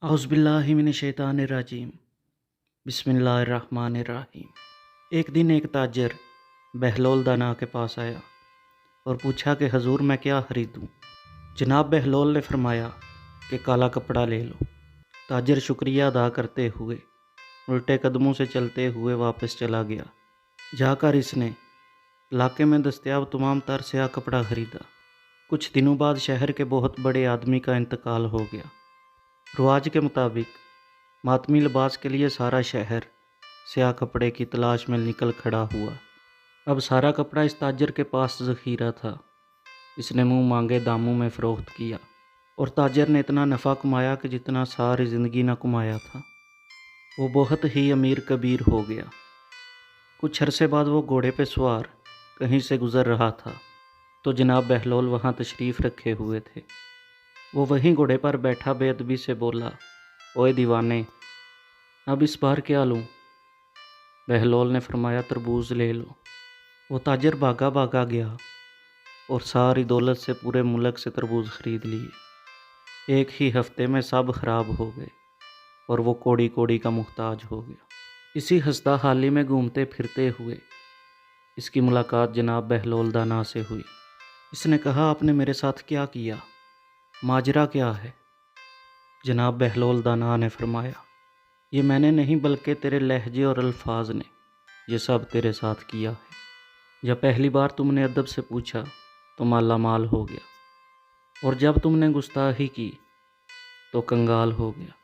اعوذ باللہ من الشیطان الرجیم بسم اللہ الرحمن الرحیم۔ ایک دن ایک تاجر بہلول دانا کے پاس آیا اور پوچھا کہ حضور میں کیا خریدوں؟ جناب بہلول نے فرمایا کہ کالا کپڑا لے لو۔ تاجر شکریہ ادا کرتے ہوئے الٹے قدموں سے چلتے ہوئے واپس چلا گیا۔ جا کر اس نے علاقے میں دستیاب تمام تر سیاہ کپڑا خریدا۔ کچھ دنوں بعد شہر کے بہت بڑے آدمی کا انتقال ہو گیا۔ رواج کے مطابق ماتمی لباس کے لیے سارا شہر سیاہ کپڑے کی تلاش میں نکل کھڑا ہوا۔ اب سارا کپڑا اس تاجر کے پاس ذخیرہ تھا۔ اس نے منہ مانگے داموں میں فروخت کیا اور تاجر نے اتنا نفع کمایا کہ جتنا ساری زندگی نہ کمایا تھا۔ وہ بہت ہی امیر کبیر ہو گیا۔ کچھ عرصے بعد وہ گھوڑے پہ سوار کہیں سے گزر رہا تھا تو جناب بہلول وہاں تشریف رکھے ہوئے تھے۔ وہ وہیں گھوڑے پر بیٹھا بے ادبی سے بولا، اوئے دیوانے، اب اس بار کیا لوں؟ بہلول نے فرمایا، تربوز لے لو۔ وہ تاجر بھاگا بھاگا گیا اور ساری دولت سے پورے ملک سے تربوز خرید لیے۔ ایک ہی ہفتے میں سب خراب ہو گئے اور وہ کوڑی کوڑی کا محتاج ہو گیا۔ اسی خستہ حالی میں گھومتے پھرتے ہوئے اس کی ملاقات جناب بہلول دانا سے ہوئی۔ اس نے کہا، آپ نے میرے ساتھ کیا کیا؟ ماجرا کیا ہے؟ جناب بہلول دانا نے فرمایا، یہ میں نے نہیں بلکہ تیرے لہجے اور الفاظ نے یہ سب تیرے ساتھ کیا ہے۔ جب پہلی بار تم نے ادب سے پوچھا تو مالا مال ہو گیا، اور جب تم نے گستاخی کی تو کنگال ہو گیا۔